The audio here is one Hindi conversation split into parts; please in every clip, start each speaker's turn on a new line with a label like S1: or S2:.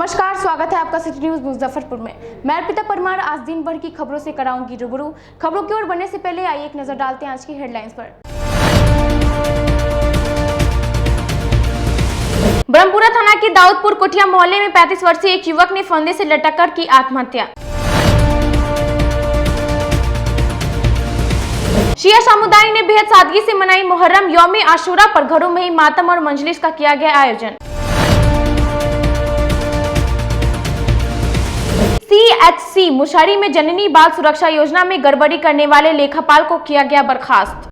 S1: नमस्कार, स्वागत है आपका सिटी न्यूज मुजफ्फरपुर में। मैं अर्पिता परमार आज दिन भर की खबरों से कराऊंगी रूबरू। खबरों की ओर बढ़ने से पहले आइए एक नजर डालते हैं आज की हेडलाइंस पर। ब्रह्मपुरा थाना के दाऊदपुर कोठिया मोहल्ले में 35 वर्षीय एक युवक ने फंदे से लटककर की आत्महत्या। शिया समुदाय ने बेहद सादगी से मनाई मुहर्रम। यौम आशूरा पर घरों में ही मातम और मंजलिस का किया गया आयोजन। CHC मुशारी में जननी बाल सुरक्षा योजना में गड़बड़ी करने वाले लेखापाल को किया गया बर्खास्त।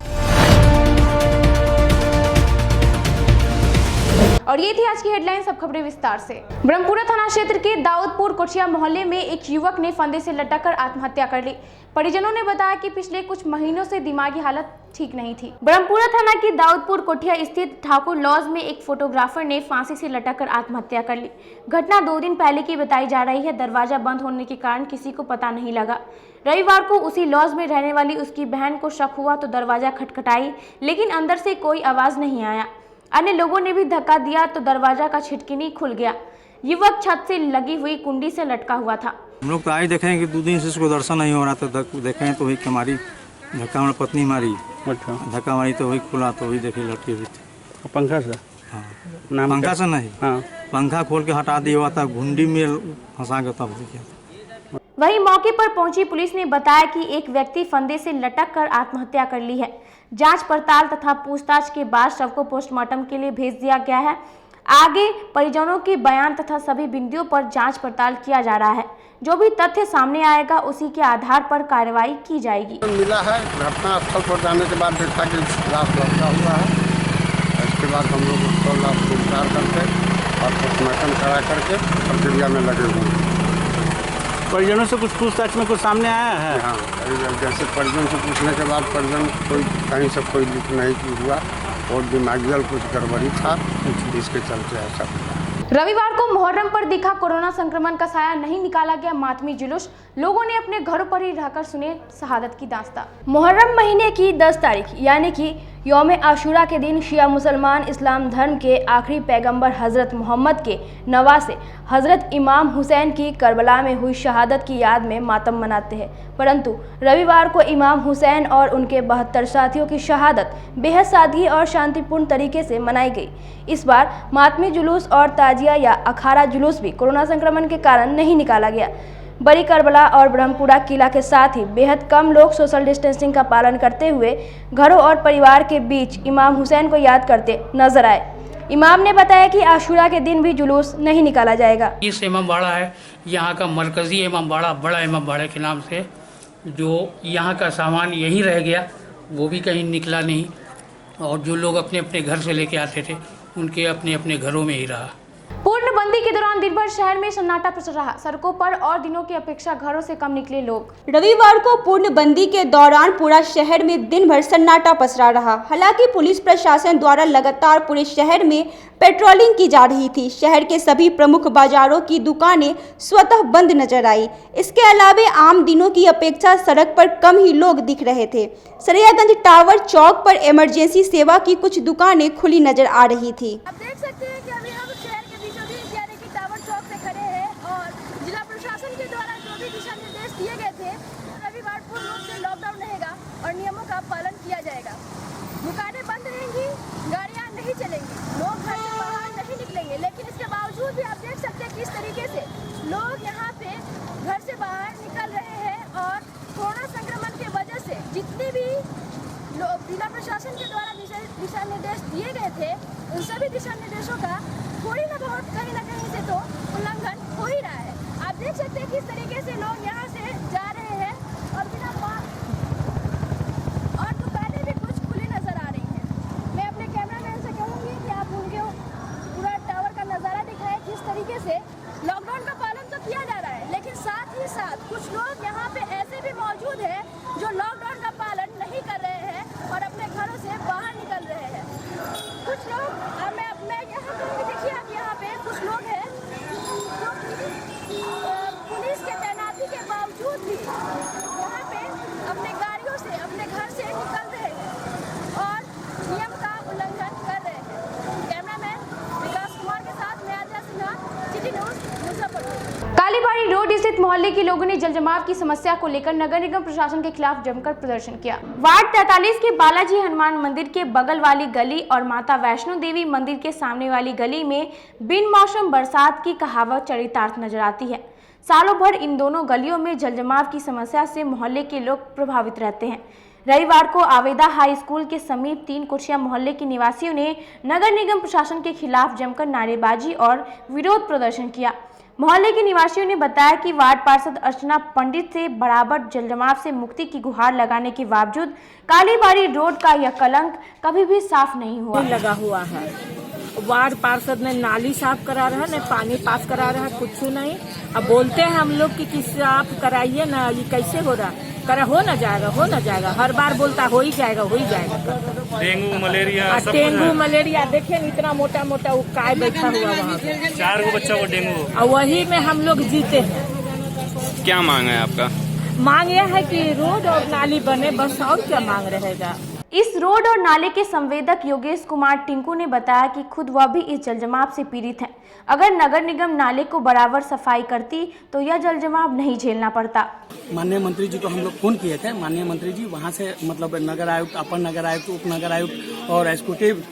S1: और ये थी आज की हेडलाइंस। अब खबरें विस्तार से। ब्रह्मपुरा थाना क्षेत्र के दाऊदपुर कोठिया मोहल्ले में एक युवक ने फंदे से लटककर आत्महत्या कर ली। परिजनों ने बताया कि पिछले कुछ महीनों से दिमागी हालत ठीक नहीं थी। ब्रह्मपुरा थाना के दाऊदपुर कोठिया स्थित ठाकुर लॉज में एक फोटोग्राफर ने फांसी से लटककर आत्महत्या कर ली। घटना 2 दिन पहले की बताई जा रही है। दरवाजा बंद होने के कारण किसी को पता नहीं लगा। रविवार को उसी लॉज में रहने वाली उसकी बहन को शक हुआ तो दरवाजा खटखटाई, लेकिन अंदर से कोई आवाज नहीं आया। अन्य लोगों ने भी धक्का दिया तो दरवाजा का छिटकिनी खुल गया। युवक छत से लगी हुई कुंडी से लटका हुआ था।
S2: हम लोग तो आए देखें कि 2 दिन से इसको दर्शन नहीं हो रहा था। देखें तो वही हमारी धक्का हमारी पत्नी मारी। अच्छा। धक्का मारी तो वही खुला तो वही देखे लटकी हुई थी।
S3: पंखा से?
S2: हाँ, पंखा से नहीं। हाँ, पंखा खोल के हटा दिया हुआ था, घुंडी में फंसा के तब देखिए।
S1: वहीं मौके पर पहुंची पुलिस ने बताया कि एक व्यक्ति फंदे से लटक कर आत्महत्या कर ली है। जांच पड़ताल तथा पूछताछ के बाद शव को पोस्टमार्टम के लिए भेज दिया गया है। आगे परिजनों के बयान तथा सभी बिंदुओं पर जांच पड़ताल किया जा रहा है। जो भी तथ्य सामने आएगा उसी के आधार पर कार्रवाई की जाएगी।
S3: मिला है, घटना स्थल पर जाने के बाद देखा कि लाश लटका हुआ है। इसके बाद हम लोग उसको लाश को उतार करके और पोस्टमार्टम करा करके प्रक्रिया में लगे हुए हैं। परिजनों से कुछ पूछताछ में कुछ सामने आया है? हाँ, जैसे परिजन से पूछने के बाद परिजन कोई कहीं से कोई लिख नहीं हुआ और दिमागियल कुछ गड़बड़ी था, इसके चलते ऐसा।
S1: रविवार को मुहर्रम पर दिखा कोरोना संक्रमण का साया, नहीं निकाला गया मातमी जुलूस। लोगों ने अपने घरों पर ही रहकर सुने शहादत की दास्तां। मुहर्रम महीने की 10 तारीख यानी कि यौम आशूरा के दिन शिया मुसलमान इस्लाम धर्म के आखिरी पैगंबर हज़रत मोहम्मद के नवासे हज़रत इमाम हुसैन की करबला में हुई शहादत की याद में मातम मनाते हैं। परंतु रविवार को इमाम हुसैन और उनके 72 साथियों की शहादत बेहद सादगी और शांतिपूर्ण तरीके से मनाई गई। इस बार मातमी जुलूस और ताजिया या अखाड़ा जुलूस भी कोरोना संक्रमण के कारण नहीं निकाला गया। बड़ी करबला और ब्रह्मपुरा किला के साथ ही बेहद कम लोग सोशल डिस्टेंसिंग का पालन करते हुए घरों और परिवार के बीच इमाम हुसैन को याद करते नजर आए। इमाम ने बताया कि आशूरा के दिन भी जुलूस नहीं निकाला जाएगा।
S4: इस इमाम बाड़ा है यहाँ का मरकजी इमाम बाड़ा, बड़ा इमाम बाड़ा के नाम से, जो यहाँ का सामान यहीं रह गया, वो भी कहीं निकला नहीं। और जो लोग अपने अपने घर से लेके आते थे उनके अपने अपने घरों में ही रहा।
S1: पूर्णबंदी के दौरान दिन भर शहर में सन्नाटा पसरा रहा। सड़कों पर और दिनों की अपेक्षा घरों से कम निकले लोग।
S5: रविवार को पूर्णबंदी के दौरान पूरा शहर में दिन भर सन्नाटा पसरा रहा। हालांकि पुलिस प्रशासन द्वारा लगातार पूरे शहर में पेट्रोलिंग की जा रही थी। शहर के सभी प्रमुख बाजारों की दुकानें स्वतः बंद नजर आई। इसके अलावा आम दिनों की अपेक्षा सड़क पर कम ही लोग दिख रहे थे। सरियागंज टावर चौक पर इमरजेंसी सेवा की कुछ दुकानें खुली नजर आ रही थी।
S6: आप देख सकते हैं कि अभी हम शहर के बीचों बीच यानी कि टावर चौक से खड़े हैं और जिला प्रशासन के द्वारा जो भी दिशा निर्देश दिए गए थे, रविवार पूर्ण रूप से लॉकडाउन रहेगा और नियमों का पालन किया जाएगा। दुकानें बंद रहेंगी, गाड़ियां नहीं चलेंगी, लोग घर से बाहर नहीं निकलेंगे। लेकिन इसके बावजूद भी आप देख सकते हैं किस तरीके से लोग यहाँ पे घर से बाहर निकल रहे हैं और कोरोना संक्रमण के वजह से जितने भी जिला प्रशासन के द्वारा दिशा निर्देश दिए गए थे उन सभी दिशा निर्देशों का थोड़ी ना बहुत कहीं ना कहीं से तो उल्लंघन हो ही रहा है। आप देख सकते हैं किस तरीके से लोग यहाँ से जा रहे हैं और बिना मास्क और दुकानें भी कुछ खुली नजर आ रही हैं। मैं अपने कैमरामैन से कहूँगी कि आप उनके पूरा टावर का नज़ारा दिखाएं किस तरीके से लॉकडाउन का पालन तो किया जा रहा है, लेकिन साथ ही साथ कुछ लोग यहाँ पे ऐसे भी मौजूद हैं जो लॉकडाउन का पालन नहीं कर रहे हैं और अपने घरों से बाहर निकल रहे हैं। कुछ लोग मैं यहाँ पे देखिए, आप यहाँ पे कुछ लोग हैं जो पुलिस के मुजफ्फरपुर।
S1: कालीबाड़ी रोड स्थित मोहल्ले के लोगों ने जल जमाव की समस्या को लेकर नगर निगम प्रशासन के खिलाफ जमकर प्रदर्शन किया। वार्ड 43 के बालाजी हनुमान मंदिर के बगल वाली गली और माता वैष्णो देवी मंदिर के सामने वाली गली में बिन मौसम बरसात की कहावत चरितार्थ नजर आती है। सालों भर इन दोनों गलियों में जल जमाव की समस्या से मोहल्ले के लोग प्रभावित रहते हैं। रविवार को आवेदा हाई स्कूल के समीप 3 कुर्सिया मोहल्ले के निवासियों ने नगर निगम प्रशासन के खिलाफ जमकर नारेबाजी और विरोध प्रदर्शन किया। मोहल्ले के निवासियों ने बताया कि वार्ड पार्षद अर्चना पंडित से बराबर जल जमाव से मुक्ति की गुहार लगाने के बावजूद कालीबाड़ी रोड का यह कलंक कभी भी साफ नहीं हुआ
S7: लगा हुआ है। वार्ड पार्षद ने नाली साफ करा रहा, न पानी पास करा रहा, कुछ नहीं। अब बोलते हैं हम लोग कि साफ कराइए ना, ये कैसे हो रहा, करा हो ना जाएगा, हर बार बोलता हो ही जाएगा।
S8: डेंगू मलेरिया देखिए इतना मोटा वो काय बैठा हुआ वहाँ पे, 4 बच्चा को डेंगू, और वही में हम लोग जीते हैं।
S9: क्या मांग है आपका?
S8: मांग यह है कि रोड और नाली बने, बस और क्या मांग रहेगा।
S1: इस रोड और नाले के संवेदक योगेश कुमार टिंकू ने बताया कि खुद वह भी इस जल जमाव से पीड़ित हैं। अगर नगर निगम नाले को बराबर सफाई करती तो यह जल जमाव नहीं झेलना पड़ता।
S10: माननीय मंत्री जी को हम लोग फोन किए थे। माननीय मंत्री जी वहाँ से मतलब नगर आयुक्त, अपर नगर आयुक्त, उप नगर आयुक्त और एग्जीक्यूटिव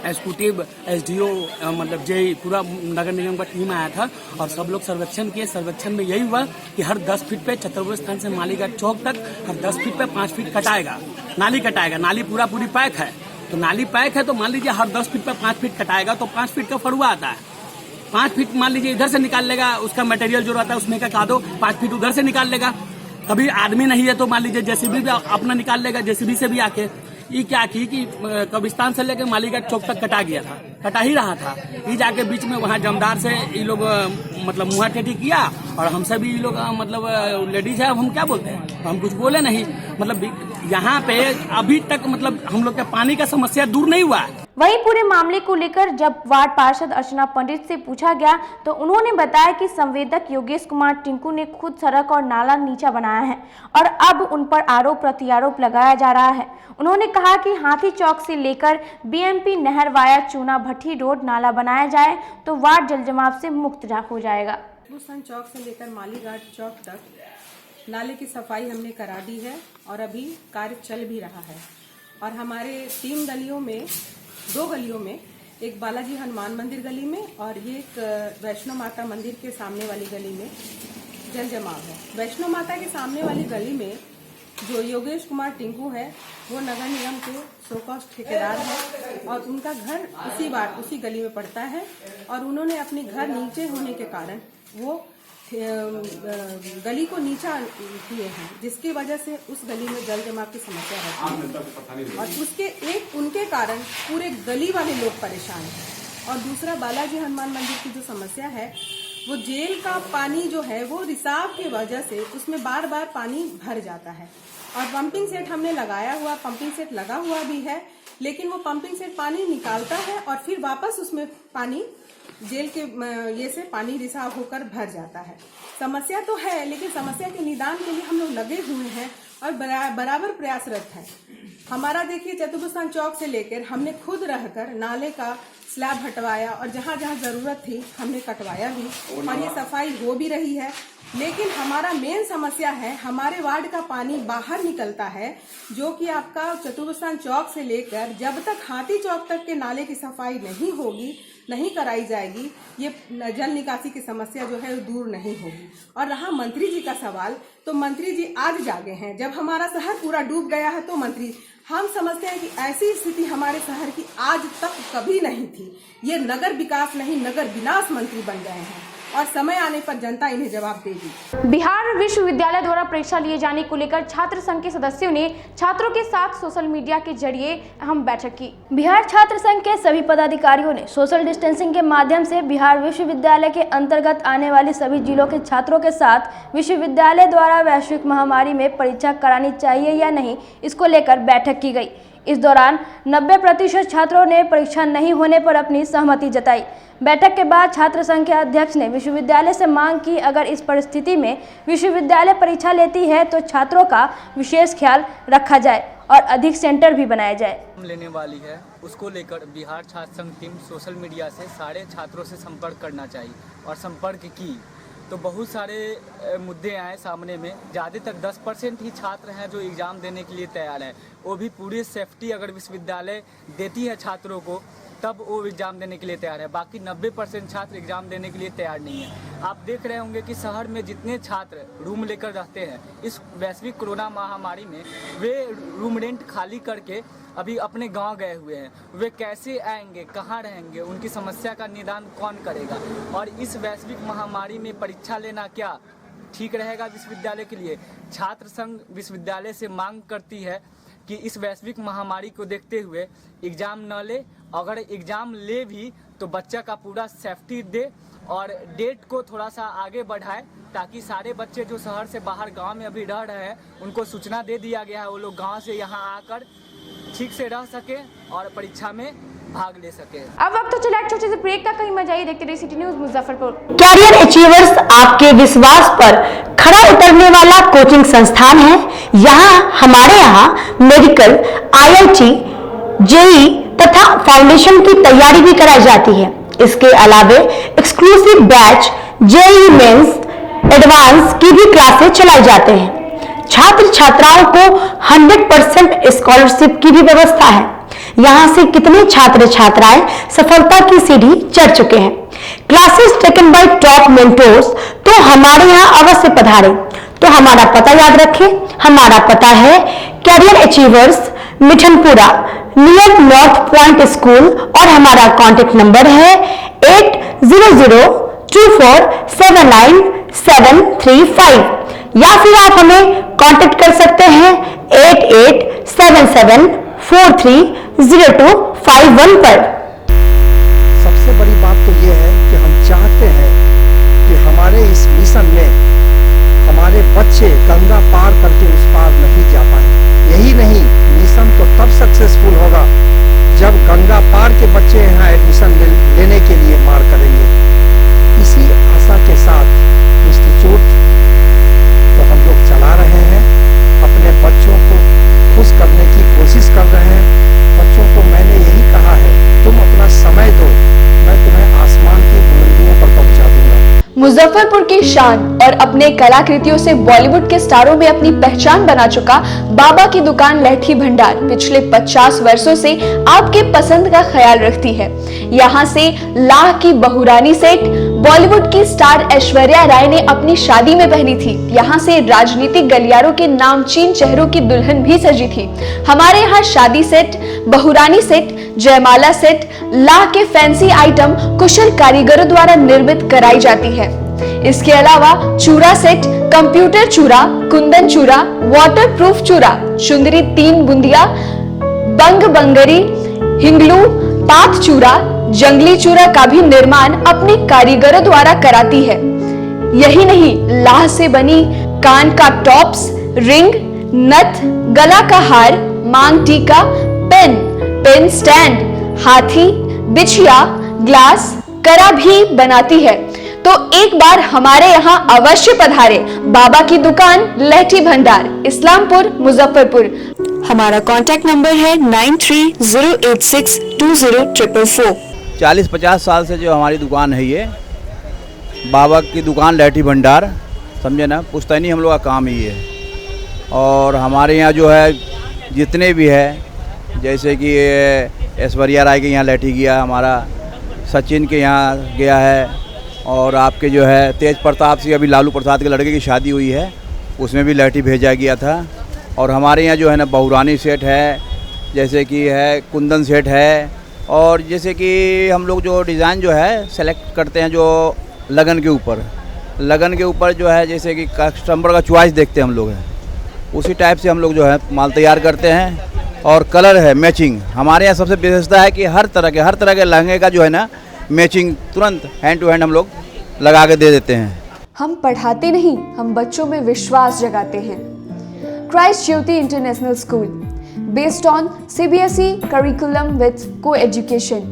S10: SDO मतलब जेई पूरा नगर निगम का टीम आया था और सब लोग सर्वेक्षण किए। सर्वेक्षण में यही हुआ कि हर 10 फीट पे छतरपुर स्थान से मालीघाट चौक तक हर 10 फीट पे 5 फीट कटाएगा, नाली कटाएगा। नाली पूरी पैक है, तो नाली पैक है तो मान लीजिए हर 10 फीट पे 5 फीट कटाएगा तो 5 फीट का फरुआ आता है। 5 फीट मान लीजिए इधर से निकाल लेगा, उसका मटेरियल जो रहता है उसमें का दो 5 फीट उधर से निकाल लेगा। कभी आदमी नहीं है तो मान लीजिए जेसीबी भी अपना निकाल लेगा, जेसीबी से भी आके ये क्या की कि कब्रिस्तान से लेकर मालीघाट चौक तक कटा ही रहा था। ये जाके बीच में वहाँ जमदार से ये लोग मतलब मुँह टेढ़ी किया और हमसे भी ये लोग मतलब लेडीज है, अब हम क्या बोलते हैं, हम कुछ बोले नहीं। मतलब यहाँ पे अभी तक मतलब हम लोग का पानी का समस्या दूर नहीं हुआ है।
S1: वहीं पूरे मामले को लेकर जब वार्ड पार्षद अर्चना पंडित से पूछा गया तो उन्होंने बताया कि संवेदक योगेश कुमार टिंकू ने खुद सड़क और नाला नीचा बनाया है और अब उन पर आरोप प्रत्यारोप लगाया जा रहा है। उन्होंने कहा कि हाथी चौक से लेकर BMP नहर वाया चूना भट्टी रोड नाला बनाया जाए तो वार्ड जल जमाव से मुक्त हो जाएगा।
S11: चौक से लेकर मालीघाट चौक तक नाले की सफाई हमने करा दी है और अभी कार्य चल भी रहा है। और हमारे 3 गलियों में, 2 गलियों में, एक बालाजी हनुमान मंदिर गली में और ये एक वैष्णो माता मंदिर के सामने वाली गली में जल जमाव है। वैष्णो माता के सामने वाली गली में जो योगेश कुमार टिंकू है वो नगर निगम के शो कॉस्ट ठेकेदार है और उनका घर उसी गली में पड़ता है और उन्होंने अपने घर नीचे होने के कारण वो गली को नीचा किए हैं, जिसकी वजह से उस गली में जल जमाव की समस्या रहती है और उनके कारण पूरे गली वाले लोग परेशान हैं। और दूसरा बालाजी हनुमान मंदिर की जो समस्या है वो जेल का पानी जो है वो रिसाव की वजह से उसमें बार बार पानी भर जाता है और पंपिंग सेट हमने लगाया हुआ, पंपिंग सेट लगा हुआ भी है, लेकिन वो पंपिंग सेट पानी निकालता है और फिर वापस उसमें पानी जेल के ये से पानी रिसाव होकर भर जाता है। समस्या तो है, लेकिन समस्या के निदान के लिए हम लोग लगे हुए हैं और बराबर प्रयासरत हैं। हमारा देखिए चतुर्भुज चौक से लेकर हमने खुद रहकर नाले का स्लैब हटवाया और जहाँ जहाँ जरूरत थी हमने कटवाया भी और ये सफाई हो भी रही है। लेकिन हमारा मेन समस्या है, हमारे वार्ड का पानी बाहर निकलता है जो कि आपका चतुर्भुज चौक से लेकर जब तक हाथी चौक तक के नाले की सफाई नहीं कराई जाएगी, ये जल निकासी की समस्या जो है दूर नहीं होगी। और रहा मंत्री जी का सवाल, तो मंत्री जी आज जागे हैं। जब हमारा शहर पूरा डूब गया है तो मंत्री, हम समझते हैं कि ऐसी स्थिति हमारे शहर की आज तक कभी नहीं थी। ये नगर विकास नहीं, नगर विनाश मंत्री बन गए हैं और समय आने पर जनता इन्हें जवाब देगी।
S1: बिहार विश्वविद्यालय द्वारा परीक्षा लिए जाने को लेकर छात्र संघ के सदस्यों ने छात्रों के साथ सोशल मीडिया के जरिए अहम बैठक की। बिहार छात्र संघ के सभी पदाधिकारियों ने सोशल डिस्टेंसिंग के माध्यम से बिहार विश्वविद्यालय के अंतर्गत आने वाले सभी जिलों के छात्रों के साथ विश्वविद्यालय द्वारा वैश्विक महामारी में परीक्षा करानी चाहिए या नहीं, इसको लेकर बैठक की गई। इस दौरान 90% छात्रों ने परीक्षा नहीं होने पर अपनी सहमति जताई। बैठक के बाद छात्र संघ के अध्यक्ष ने विश्वविद्यालय से मांग की, अगर इस परिस्थिति में विश्वविद्यालय परीक्षा लेती है तो छात्रों का विशेष ख्याल रखा जाए और अधिक सेंटर भी बनाया जाए।
S9: लेने वाली है उसको लेकर बिहार छात्र संघ टीम सोशल मीडिया से सारे छात्रों से संपर्क करना चाहिए और संपर्क की तो बहुत सारे मुद्दे आए सामने में। ज़्यादातर 10% ही छात्र हैं जो एग्ज़ाम देने के लिए तैयार हैं, वो भी पूरी सेफ्टी अगर विश्वविद्यालय देती है छात्रों को तब वो एग्ज़ाम देने के लिए तैयार है। बाकी 90% छात्र एग्ज़ाम देने के लिए तैयार नहीं है। आप देख रहे होंगे कि शहर में जितने छात्र रूम लेकर रहते हैं इस वैश्विक कोरोना महामारी में, वे रूम रेंट खाली करके अभी अपने गांव गए हुए हैं। वे कैसे आएंगे, कहाँ रहेंगे, उनकी समस्या का निदान कौन करेगा? और इस वैश्विक महामारी में परीक्षा लेना क्या ठीक रहेगा विश्वविद्यालय के लिए? छात्र संघ विश्वविद्यालय से मांग करती है कि इस वैश्विक महामारी को देखते हुए एग्ज़ाम न ले, अगर एग्ज़ाम ले भी तो बच्चा का पूरा सेफ्टी दे और डेट को थोड़ा सा आगे बढ़ाए ताकि सारे बच्चे जो शहर से बाहर गांव में अभी रह रहे हैं उनको सूचना दे दिया गया है, वो लोग गांव से यहाँ आकर ठीक से रह सके और परीक्षा में भाग ले सके।
S1: अब वक्त तो चला एक छोटे से ब्रेक का, कहीं मत जाइए, देखते रहिए city news Muzaffarpur.
S12: Career achievers आपके विश्वास पर खरा उतरने वाला कोचिंग संस्थान है। हमारे यहाँ मेडिकल, IIT, JEE तथा फाउंडेशन की तैयारी भी कराई जाती है। इसके अलावे exclusive batch JEE mains, advance की भी क्लासेस चलाई जाते हैं। छात्र छात्राओं को 100% स्कॉलरशिप की भी व्यवस्था है। यहाँ से कितने छात्र छात्राएं सफलता की सीढ़ी चढ़ चुके हैं। Classes taken by top mentors, तो हमारे यहाँ अवश्य पधारें। तो हमारा पता याद रखें, हमारा पता है career achievers, Mithanpura, near north point school और हमारा कॉन्टेक्ट नंबर है 8002479735 या फिर आप हमें कांटेक्ट कर सकते हैं 8877430251 पर।
S13: सबसे बड़ी बात तो ये है कि हम चाहते हैं कि हमारे इस मिशन में हमारे बच्चे गंगा पार करके उस पार नहीं जा पाए। यही नहीं, मिशन तो तब सक्सेसफुल होगा जब गंगा पार के बच्चे यहाँ एडमिशन लेने के लिए मार करेंगे। इसी आशा के साथ इंस्टीट्यूट तो हम लोग चला रहे हैं, अपने बच्चों को खुश करने की कोशिश कर रहे हैं। बच्चों को मैंने यही कहा है, तुम अपना समय दो, मैं तुम्हें आसमान की बुलंदियों पर पहुंचा दूंगा।
S1: मुजफ्फरपुर की शान और अपने कलाकृतियों से बॉलीवुड के स्टारों में अपनी पहचान बना चुका बाबा की दुकान लहठी भंडार पिछले 50 वर्षों से आपके पसंद का ख्याल रखती है। यहाँ से लाह की बहुरानी सेट बॉलीवुड की स्टार ऐश्वर्या राय ने अपनी शादी में पहनी थी। यहाँ से राजनीतिक गलियारों के नामचीन चेहरों की दुल्हन भी सजी थी। हमारे यहाँ शादी सेट, बहुरानी सेट, जयमाला सेट, लाह के फैंसी आइटम कुशल कारीगरों द्वारा निर्मित कराई जाती है। इसके अलावा चूड़ा सेट, कंप्यूटर चूड़ा, कुंदन चूड़ा, वाटरप्रूफ चूड़ा, चुंदरी 3 बुंदिया, बंग बंगरी, हिंगलू, पात चूड़ा, जंगली चूड़ा का भी निर्माण अपने कारीगरों द्वारा कराती है। यही नहीं, लाह से बनी कान का टॉप्स, रिंग, नथ, गला का हार, मांग टीका, पेन स्टैंड, हाथी, बिछिया, ग्लास, करा भी बनाती है। तो एक बार हमारे यहाँ अवश्य पधारे। बाबा की दुकान लहठी भंडार, इस्लामपुर, मुजफ्फरपुर। हमारा कांटेक्ट नंबर है 9308620444।
S14: 40-50 साल से जो हमारी दुकान है, ये बाबा की दुकान लहठी भंडार, समझे ना, पुश्तैनी हम लोग का काम ही है। और हमारे यहाँ जो है जितने भी है, जैसे कि ऐश्वर्या राय के यहाँ लहठी गया, हमारा सचिन के यहाँ गया है, और आपके जो है तेज प्रताप सिंह, अभी लालू प्रसाद के लड़के की शादी हुई है, उसमें भी लहठी भेजा गया था। और हमारे यहाँ जो है ना बहुरानी सेट है, जैसे कि है कुंदन सेट है, और जैसे कि हम लोग जो डिज़ाइन जो है सेलेक्ट करते हैं जो लगन के ऊपर जो है, जैसे कि कस्टमर का चॉइस देखते हैं हम लोग हैं, उसी टाइप से हम लोग जो है माल तैयार करते हैं। और कलर है मैचिंग, हमारे यहाँ सबसे विशेषता है कि हर तरह के लहंगे का जो है ना मैचिंग तुरंत हैंड टू हैंड हम लोग लगा के दे देते हैं।
S1: हम पढ़ाते नहीं, हम बच्चों में विश्वास जगाते हैं। Christ Jyoti international school based on CBSE curriculum with co-education.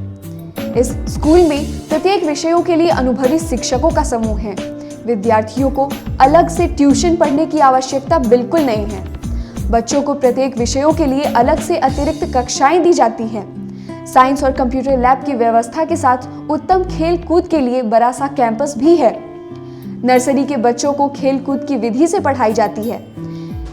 S1: इस स्कूल में प्रत्येक विषयों के लिए अनुभवी शिक्षकों का समूह है। विद्यार्थियों को अलग से ट्यूशन पढ़ने की आवश्यकता बिल्कुल नहीं है। बच्चों को प्रत्येक विषयों के लिए अलग से अतिरिक्त कक्षाएं दी जाती हैं। साइंस और कंप्यूटर लैब की व्यवस्था के साथ उत्तम खेल कूद के लिए बड़ा सा कैंपस भी है। नर्सरी के बच्चों को खेल कूद की विधि से पढ़ाई जाती है।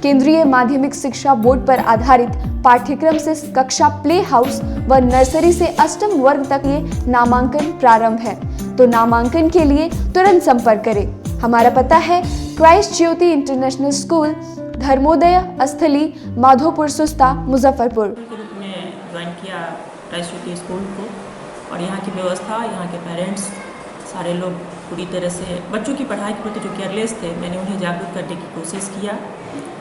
S1: केंद्रीय माध्यमिक शिक्षा बोर्ड पर आधारित पाठ्यक्रम से कक्षा प्ले हाउस व नर्सरी से अष्टम वर्ग तक ये नामांकन प्रारंभ है। तो नामांकन के लिए तुरंत संपर्क करें। हमारा पता है क्राइस्ट ज्योति इंटरनेशनल स्कूल, धर्मोदय स्थली, माधोपुर सुस्ता, मुजफ्फरपुर।
S15: ज्वाइन किया क्राइस्ट ज्योति स्कूल को, और यहाँ की व्यवस्था, यहाँ के पेरेंट्स सारे लोग पूरी तरह से बच्चों की पढ़ाई के प्रति जो केयरलेस थे, मैंने उन्हें जागरूक करने की कोशिश किया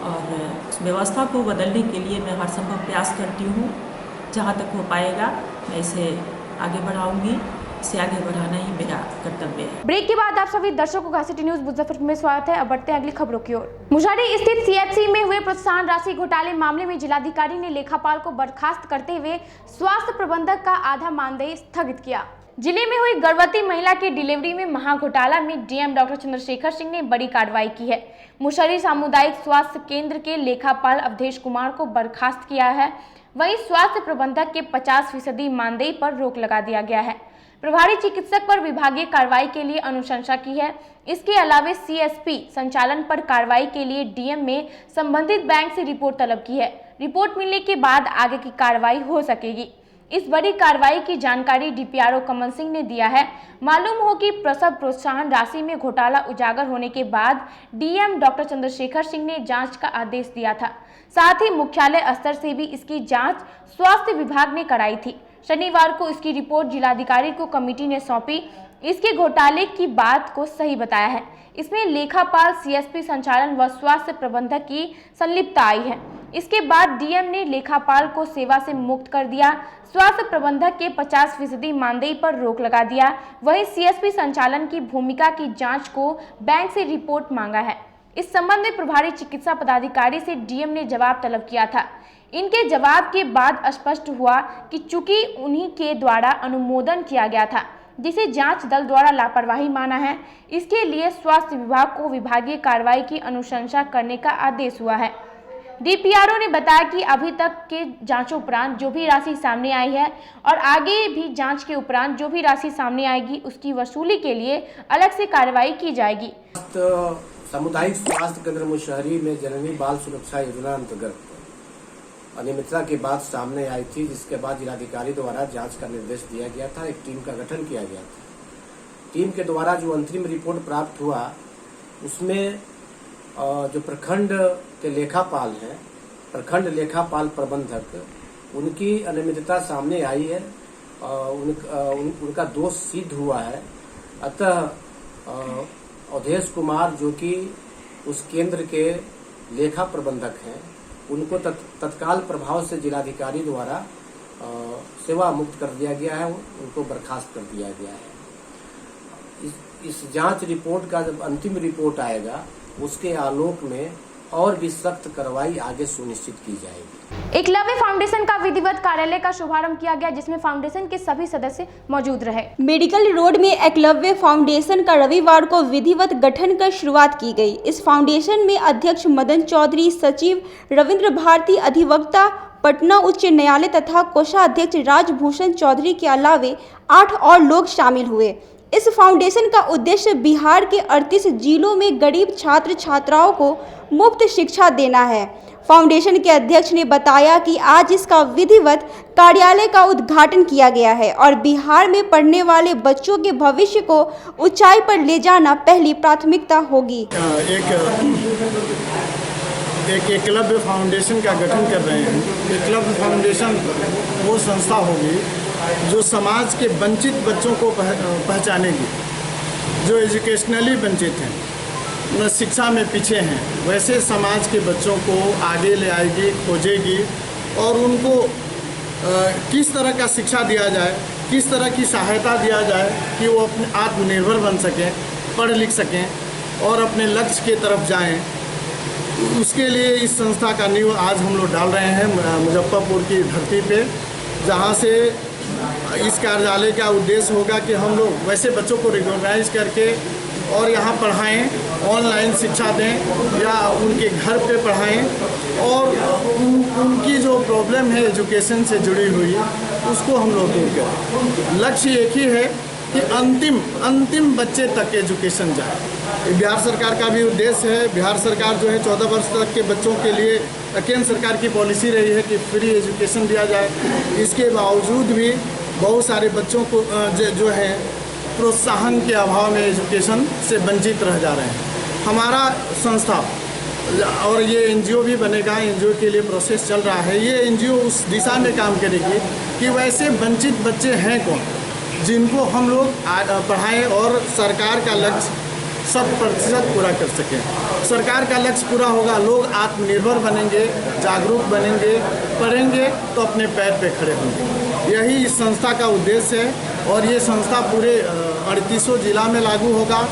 S15: और उस व्यवस्था को बदलने के लिए मैं हर संभव प्रयास करती हूँ। जहाँ तक हो पाएगा मैं इसे आगे बढ़ाऊंगी। इसे आगे बढ़ाना ही मेरा कर्तव्य है।
S1: ब्रेक के बाद आप सभी दर्शकों का सिटी न्यूज मुजफ्फरपुर में स्वागत है। अब बढ़ते हैं अगली खबरों की ओर। मुशारी स्थित CHC में हुए प्रोत्साहन राशि घोटाले मामले में जिलाधिकारी ने लेखापाल को बर्खास्त करते हुए स्वास्थ्य प्रबंधक का आधा मानदेय स्थगित किया। जिले में हुई गर्भवती महिला की डिलीवरी में महाघोटाला में डीएम डॉक्टर चंद्रशेखर सिंह ने बड़ी कार्रवाई की है। मुशर्री सामुदायिक स्वास्थ्य केंद्र के लेखापाल अवधेश कुमार को बर्खास्त किया है। वहीं स्वास्थ्य प्रबंधक के 50% मानदेय पर रोक लगा दिया गया है। प्रभारी चिकित्सक पर विभागीय कार्रवाई के लिए अनुशंसा की है। इसके अलावा CSP संचालन पर कार्रवाई के लिए डीएम में संबंधित बैंक से रिपोर्ट तलब की है। रिपोर्ट मिलने के बाद आगे की कार्रवाई हो सकेगी। इस बड़ी कार्रवाई की जानकारी DPRO कमल सिंह ने दिया है। मालूम हो कि प्रसव प्रोत्साहन राशि में घोटाला उजागर होने के बाद डीएम डॉक्टर चंद्रशेखर सिंह ने जांच का आदेश दिया था। साथ ही मुख्यालय स्तर से भी इसकी जांच स्वास्थ्य विभाग ने कराई थी। शनिवार को इसकी रिपोर्ट जिलाधिकारी को कमेटी ने सौंपी। इसके घोटाले की बात को सही बताया है। इसमें लेखापाल, CSP संचालन व स्वास्थ्य प्रबंधक की संलिप्तता आई है। इसके बाद डीएम ने लेखापाल को सेवा से मुक्त कर दिया। स्वास्थ्य प्रबंधक के 50% मानदेय पर रोक लगा दिया। वहीं CSP संचालन की भूमिका की जांच को बैंक से रिपोर्ट मांगा है। इस संबंध में प्रभारी चिकित्सा पदाधिकारी से डीएम ने जवाब तलब किया था। इनके जवाब के बाद स्पष्ट हुआ कि चूंकि उन्हीं के द्वारा अनुमोदन किया गया था, जिसे जांच दल द्वारा लापरवाही माना है, इसके लिए स्वास्थ्य विभाग को विभागीय कार्रवाई की अनुशंसा करने का आदेश हुआ है। DPRO ने बताया कि अभी तक के जांचों उपरांत जो भी राशि सामने आई है और आगे भी जांच के उपरांत जो भी राशि सामने आएगी उसकी वसूली के लिए अलग से कार्रवाई की जाएगी।
S16: सामुदायिक स्वास्थ्य केंद्र मुशहरी में जननी बाल सुरक्षा योजना अंतर्गत अनियमितता की बात सामने आई थी, जिसके बाद जिलाधिकारी द्वारा जांच का निर्देश दिया गया था। एक टीम का गठन किया गया था। टीम के द्वारा जो अंतरिम रिपोर्ट प्राप्त हुआ उसमें जो प्रखंड के लेखापाल हैं, प्रखंड लेखापाल प्रबंधक, उनकी अनियमितता सामने आई है। उनका दोष सिद्ध हुआ है। अतः अवधेश कुमार जो कि उस केंद्र के लेखा प्रबंधक हैं, उनको तत्काल प्रभाव से जिलाधिकारी द्वारा सेवा मुक्त कर दिया गया है। उनको बर्खास्त कर दिया गया है। इस जांच रिपोर्ट का जब अंतिम रिपोर्ट आएगा उसके आलोक में और भी सख्त कार्रवाई आगे सुनिश्चित की जाएगी।
S1: एकलव्य फाउंडेशन का विधिवत कार्यालय का शुभारंभ किया गया, जिसमें फाउंडेशन के सभी सदस्य मौजूद रहे।
S5: मेडिकल रोड में एकलव्य फाउंडेशन का रविवार को विधिवत गठन कर शुरुआत की गई। इस फाउंडेशन में अध्यक्ष मदन चौधरी, सचिव रविंद्र भारती, अधिवक्ता पटना उच्च न्यायालय तथा कोषाध्यक्ष राजभूषण चौधरी के अलावे 8 और लोग शामिल हुए। इस फाउंडेशन का उद्देश्य बिहार के 38 जिलों में गरीब छात्र छात्राओं को मुफ्त शिक्षा देना है। फाउंडेशन के अध्यक्ष ने बताया कि आज इसका विधिवत कार्यालय का उद्घाटन किया गया है और बिहार में पढ़ने वाले बच्चों के भविष्य को ऊंचाई पर ले जाना पहली प्राथमिकता होगी।
S17: एक एकलव्य फाउंडेशन का गठन कर रहे हैं। एकलव्य फाउंडेशन वो संस्था होगी जो समाज के वंचित बच्चों को पहचानेगी, जो एजुकेशनली वंचित हैं, शिक्षा में पीछे हैं, वैसे समाज के बच्चों को आगे ले आएगी, खोजेगी और उनको किस तरह का शिक्षा दिया जाए, किस तरह की सहायता दिया जाए कि वो अपने आत्मनिर्भर बन सकें, पढ़ लिख सकें और अपने लक्ष्य की तरफ जाएं। उसके लिए इस संस्था का नींव आज हम लोग डाल रहे हैं मुजफ्फरपुर की धरती पे, जहाँ से इस कार्यालय का उद्देश्य होगा कि हम लोग वैसे बच्चों को रिकॉग्नाइज करके और यहाँ पढ़ाएं, ऑनलाइन शिक्षा दें या उनके घर पे पढ़ाएं और उनकी जो प्रॉब्लम है एजुकेशन से जुड़ी हुई उसको हम लोग दूर करें। लक्ष्य एक ही है कि अंतिम बच्चे तक एजुकेशन जाए। बिहार सरकार का भी उद्देश्य है। बिहार सरकार जो है 14 वर्ष तक के बच्चों के लिए केंद्र सरकार की पॉलिसी रही है कि फ्री एजुकेशन दिया जाए। इसके बावजूद भी बहुत सारे बच्चों को जो है प्रोत्साहन के अभाव में एजुकेशन से वंचित रह जा रहे हैं। हमारा संस्था और ये एनजीओ भी बनेगा, एनजीओ के लिए प्रोसेस चल रहा है। ये एनजीओ उस दिशा में काम करेगी कि वैसे वंचित बच्चे हैं कौन जिनको हम लोग पढ़ाएं और सरकार का लक्ष्य 100% पूरा कर सकें। सरकार का लक्ष्य पूरा होगा, लोग आत्मनिर्भर बनेंगे, जागरूक बनेंगे, पढ़ेंगे तो अपने पैर पे खड़े होंगे। यही इस संस्था का उद्देश्य है और ये संस्था पूरे 38 जिला में लागू होगा।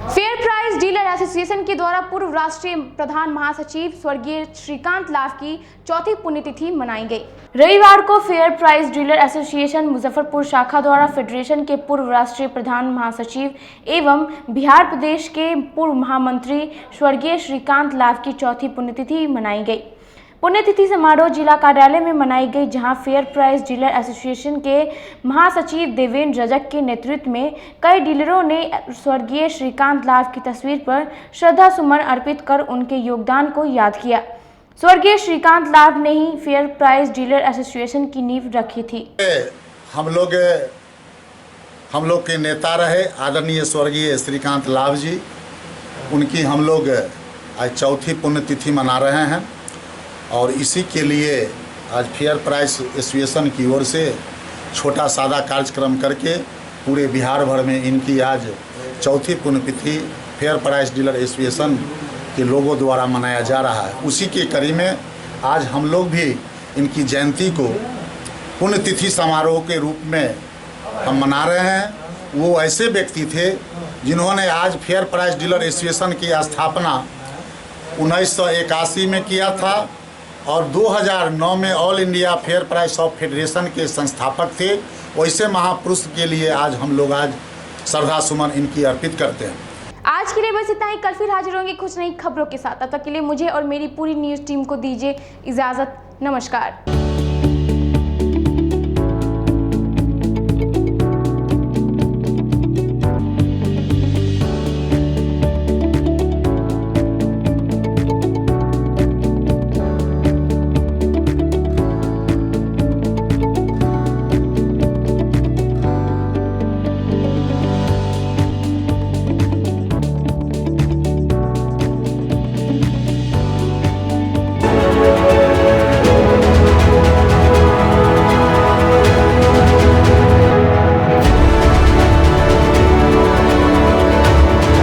S1: फेयर प्राइस डीलर एसोसिएशन के द्वारा पूर्व राष्ट्रीय प्रधान महासचिव स्वर्गीय श्रीकांत लाभ की चौथी पुण्यतिथि मनाई गई। रविवार को fair price dealer association Muzaffarpur शाखा द्वारा फेडरेशन के पूर्व राष्ट्रीय प्रधान महासचिव एवं बिहार प्रदेश के पूर्व महामंत्री स्वर्गीय श्रीकांत लाभ की चौथी पुण्यतिथि मनाई गई। पुण्यतिथि समारोह जिला कार्यालय में मनाई गई, जहां फेयर प्राइस डीलर एसोसिएशन के महासचिव देवेंद्र रजक के नेतृत्व में कई डीलरों ने स्वर्गीय श्रीकांत लाभ की तस्वीर पर श्रद्धा सुमन अर्पित कर उनके योगदान को याद किया। स्वर्गीय श्रीकांत लाभ ने ही फेयर प्राइस डीलर एसोसिएशन की नींव रखी थी।
S18: हम लोग के नेता रहे आदरणीय स्वर्गीय श्रीकांत लाभ जी, उनकी हम लोग आज चौथी पुण्यतिथि मना रहे हैं और इसी के लिए आज फेयर प्राइस एसोसिएशन की ओर से छोटा सादा कार्यक्रम करके पूरे बिहार भर में इनकी आज चौथी पुण्यतिथि फेयर प्राइस डीलर एसोसिएशन के लोगों द्वारा मनाया जा रहा है। उसी के कड़ी में आज हम लोग भी इनकी जयंती को पुण्यतिथि समारोह के रूप में हम मना रहे हैं। वो ऐसे व्यक्ति थे जिन्होंने आज फेयर प्राइस डीलर एसोसिएशन की स्थापना 1981 में किया था और 2009 में all India fair price of federation के संस्थापक थे। वैसे महापुरुष के लिए आज हम लोग आज श्रद्धा सुमन इनकी अर्पित करते हैं।
S1: आज के लिए बस इतना ही। कल फिर हाजिर होंगे कुछ नई खबरों के साथ। तब तक के लिए मुझे और मेरी पूरी न्यूज़ टीम को दीजिए इजाज़त। नमस्कार।